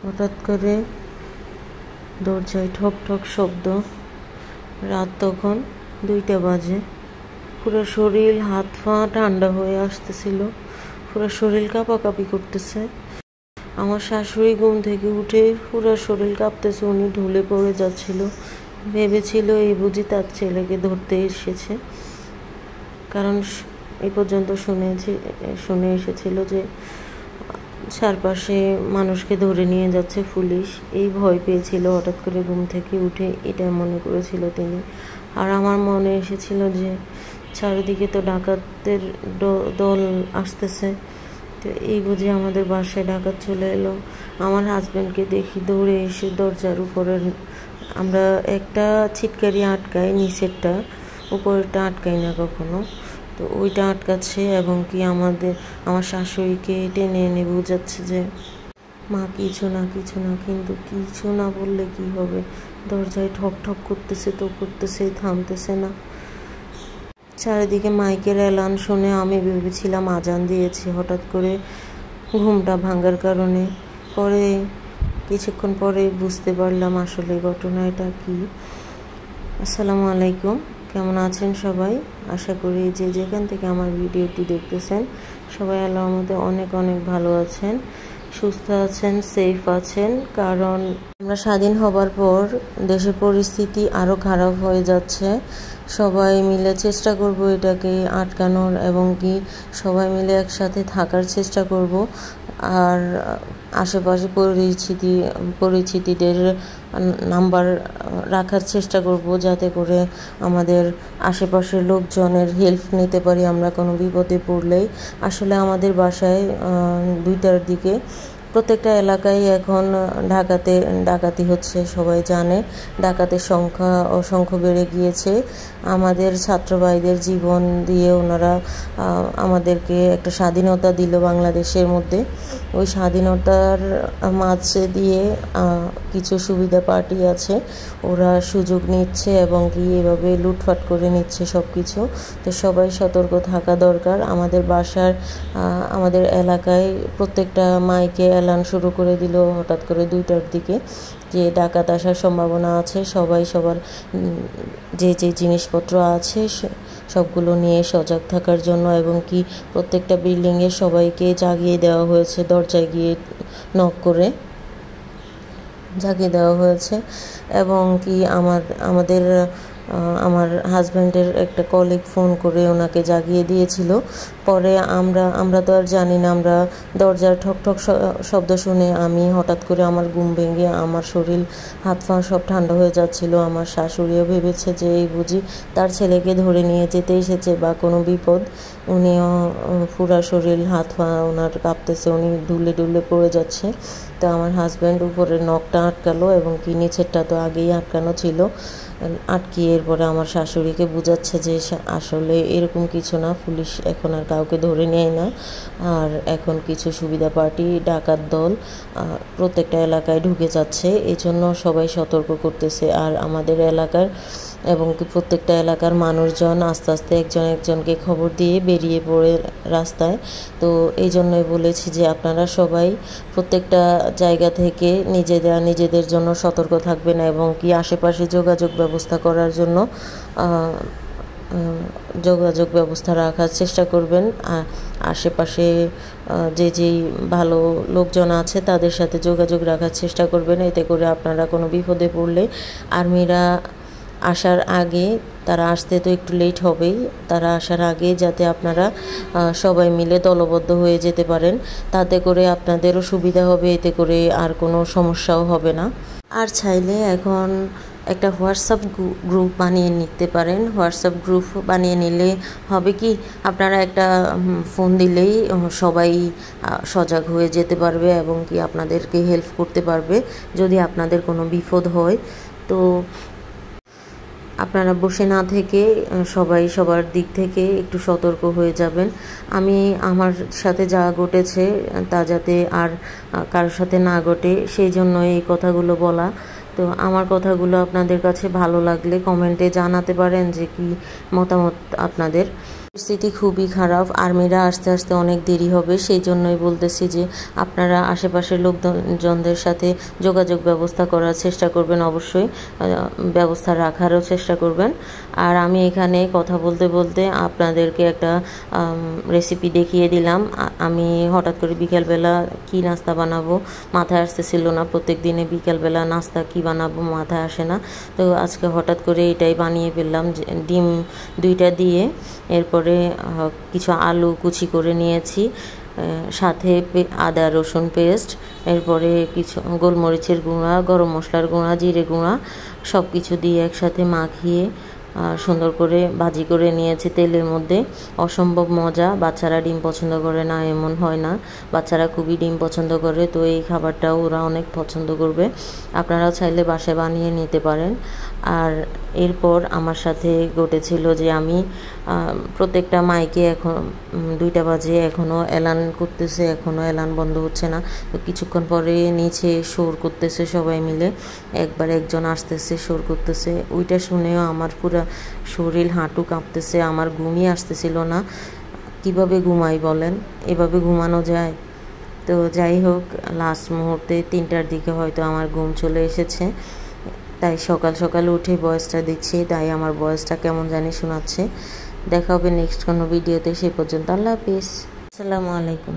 হঠাৎ করে দরজায় ঠক ঠক শব্দ। রাত তখন 2টা বাজে। পুরো শরীর হাত পা ঠান্ডা হয়ে আসতেছিল, পুরো শরীর কাঁপাকাঁপি করতেছে। আমার শাশুড়ি ঘুম থেকে উঠে পুরো শরীর কাঁপতেছে, উনি ঢুলে পড়ে যাচ্ছিল। ভেবেছিল এই বুঝি তার ছেলেকে ধরতে এসেছে, কারণ এই পর্যন্ত শুনে এসেছিল যে চারপাশে মানুষকে ধরে নিয়ে যাচ্ছে পুলিশ। এই ভয় পেয়েছিল হঠাৎ করে ঘুম থেকে উঠে, এটা মনে করেছিল তিনি। আর আমার মনে এসেছিল যে চারিদিকে তো ডাকাতদের দল আসতেছে, তো এই বুঝি আমাদের বাসায় ডাকাত চলে এলো। আমার হাজব্যান্ডকে দেখি দৌড়ে এসে দরজার উপরে, আমরা একটা ছিটকারি আটকাই, নিচেরটা, উপরেরটা আটকাই না কখনো, তো ওইটা আটকাচ্ছে এবং কি আমার শাশুড়িকে টেনে এনে বোঝাচ্ছে যে মা কিছু না, কিন্তু কিছু না বললে কি হবে, দরজায় ঠক ঠক করতেছে তো করতেছে, থামতেছে না। চারিদিকে মাইকের এলান শুনে আমি ভেবেছিলাম আজান দিয়েছি। হঠাৎ করে ঘুমটা ভাঙার কারণে পরে কিছুক্ষণ পরে বুঝতে পারলাম আসলে ঘটনাটা কি। আসসালামু আলাইকুম, কেমন আছেন সবাই? আশা করি যে যেখান থেকে আমার ভিডিওটি দেখতেছেন সবাই আল্লাহর মধ্যে অনেক অনেক ভালো আছেন, সুস্থ আছেন, সেফ আছেন। কারণ আমরা স্বাধীন হবার পর দেশের পরিস্থিতি আরও খারাপ হয়ে যাচ্ছে। সবাই মিলে চেষ্টা করব এটাকে আটকানোর এবং কি সবাই মিলে একসাথে থাকার চেষ্টা করব। আর আশেপাশে পরিচিতিদের নাম্বার রাখার চেষ্টা করব, যাতে করে আমাদের আশেপাশের লোকজনের হেল্প নিতে পারি আমরা কোনো বিপদে পড়লেই। আসলে আমাদের বাসায় 2টার দিকে প্রত্যেকটা এলাকায় এখন ডাকাতি হচ্ছে, সবাই জানে। ডাকাতের সংখ্যা অসংখ্য বেড়ে গিয়েছে। আমাদের ছাত্র ভাইদের জীবন দিয়ে ওনারা আমাদেরকে একটা স্বাধীনতা দিল বাংলাদেশের মধ্যে। ওই স্বাধীনতার মাঝে দিয়ে কিছু সুবিধা পার্টি আছে, ওরা সুযোগ নিচ্ছে এবং কি এভাবে লুটপাট করে নিচ্ছে সব কিছু। তো সবাই সতর্ক থাকা দরকার। আমাদের এলাকায় প্রত্যেকটা মাইকে এলান শুরু করে দিল হঠাৎ করে 2টার দিকে যে ডাকাত আসার সম্ভাবনা আছে। সবাই সবার যে জিনিসপত্র আছে সবগুলো নিয়ে সজাগ থাকার জন্য, এবং কি প্রত্যেকটা বিল্ডিংয়ে সবাইকে জাগিয়ে দেওয়া হয়েছে, দরজায় গিয়ে নক করে জাগিয়ে দেওয়া হয়েছে। এবং কি আমার হাজব্যান্ডের একটা কলিগ ফোন করে ওনাকে জাগিয়ে দিয়েছিল। পরে আমরা তো আর জানি না, আমরা দরজার ঠক ঠক শব্দ শুনে আমি হঠাৎ করে আমার ঘুম ভেঙে আমার শরীর হাত পা সব ঠান্ডা হয়ে যাচ্ছিল। আমার শাশুড়িও ভেবেছে যে এই বুঝি তার ছেলেকে ধরে নিয়ে যেতে এসেছে বা কোনো বিপদ। উনিও পুরা শরীর হাত পা ওনার কাঁপতেছে, উনি ঢুলে পড়ে যাচ্ছে। তো আমার হাজব্যান্ড উপরে নখটা আটকালো এবং কি নিচেরটা তো আগেই আটকানো ছিল, আটকিয়ে এরপরে আমার শাশুড়িকে বোঝাচ্ছে যে আসলে এরকম কিছু না, পুলিশ এখন আর কাউকে ধরে নেয় না। আর এখন কিছু সুবিধা পার্টি ডাকাত দল প্রত্যেকটা এলাকায় ঢুকে যাচ্ছে, এই জন্য সবাই সতর্ক করতেছে। আর আমাদের এলাকার এবং প্রত্যেকটা এলাকার মানুষজন আস্তে আস্তে একজনকে খবর দিয়ে বেরিয়ে পড়ে রাস্তায়। তো এই জন্যই বলেছি যে আপনারা সবাই প্রত্যেকটা জায়গা থেকে নিজেদের জন্য সতর্ক থাকবেন এবং কি আশেপাশে যোগাযোগ ব্যবস্থা করার জন্য যোগাযোগ ব্যবস্থা রাখার চেষ্টা করবেন। আশেপাশে যেই ভালো লোকজন আছে তাদের সাথে যোগাযোগ রাখার চেষ্টা করবেন। এতে করে আপনারা কোনো বিপদে পড়লে আর্মিরা আসার আগে, তারা আসতে তো একটু লেট হবেই, তারা আসার আগে যাতে আপনারা সবাই মিলে দলবদ্ধ হয়ে যেতে পারেন, তাতে করে আপনাদেরও সুবিধা হবে, এতে করে আর কোনো সমস্যাও হবে না। আর চাইলে এখন একটা হোয়াটসঅ্যাপ গ্রুপ বানিয়ে নিতে পারেন। হোয়াটসঅ্যাপ গ্রুপ বানিয়ে নিলে হবে কি, আপনারা একটা ফোন দিলেই সবাই সজাগ হয়ে যেতে পারবে এবং কি আপনাদেরকে হেল্প করতে পারবে যদি আপনাদের কোনো বিপদ হয়। তো আপনারা বসে না থেকে সবাই সবার দিক থেকে একটু সতর্ক হয়ে যাবেন। আমার সাথে যা ঘটেছে তা যাতে আর কারোর সাথে না ঘটে, সেই জন্য এই কথাগুলো বলা। তো আমার কথাগুলো আপনাদের কাছে ভালো লাগলে কমেন্টে জানাতে পারেন যে কি মতামত আপনাদের। পরিস্থিতি খুবই খারাপ। আর্মিরা আসতে আসতে অনেক দেরি হবে, সেই জন্যই বলতেছি যে আপনারা আশেপাশের লোকজনদের সাথে যোগাযোগ ব্যবস্থা করার চেষ্টা করবেন, অবশ্যই ব্যবস্থা রাখারও চেষ্টা করবেন। আর আমি এখানে কথা বলতে বলতে আপনাদেরকে একটা রেসিপি দেখিয়ে দিলাম। আমি হঠাৎ করে বিকেলবেলা কি নাস্তা বানাবো মাথায় আসতেছিল না। প্রত্যেক দিনে বিকেলবেলা নাস্তা কি বানাবো মাথায় আসে না, তো আজকে হঠাৎ করে এটাই বানিয়ে ফেললাম। ডিম 2টা দিয়ে এরপরে কিছু আলু কুচি করে নিয়েছি, সাথে আদা রসুন পেস্ট, এরপরে কিছু গোলমরিচের গুঁড়া, গরম মশলার গুঁড়া, জিরে গুঁড়া সব কিছু দিয়ে একসাথে মাখিয়ে সুন্দর করে ভাজি করে নিয়েছি তেলের মধ্যে। অসম্ভব মজা। বাচ্চারা ডিম পছন্দ করে না এমন হয় না, বাচ্চারা খুবই ডিম পছন্দ করে, তো এই খাবারটাও ওরা অনেক পছন্দ করবে। আপনারাও চাইলে বাসায় বানিয়ে নিতে পারেন। আর এরপর আমার সাথে ঘটেছিল যে আমি প্রত্যেকটা মাইকে এখন 2টা বাজে, এখনও অ্যালার্ম করতেছে, এখনও অ্যালার্ম বন্ধ হচ্ছে না। তো কিছুক্ষণ পরে নিচে শোর করতেছে সবাই মিলে, একজন আসতেছে শোর করতেছে। ওইটা শুনেও আমার পুরো শরীর হাঁটু কাঁপতেছে, আমার ঘুমই আসতেছিল না। কিভাবে ঘুমাই বলেন, এভাবে ঘুমানো যায়? তো যাই হোক, লাস্ট মুহূর্তে 3টার দিকে হয়তো আমার ঘুম চলে এসেছে, তাই সকাল সকাল উঠে ভয়েসটা দিচ্ছি, তাই আমার ভয়েসটা কেমন জানি শোনাচ্ছে। দেখা হবে নেক্সট কোনো ভিডিওতে, সে পর্যন্ত আল্লাহ হাফিজ, আসসালামু আলাইকুম।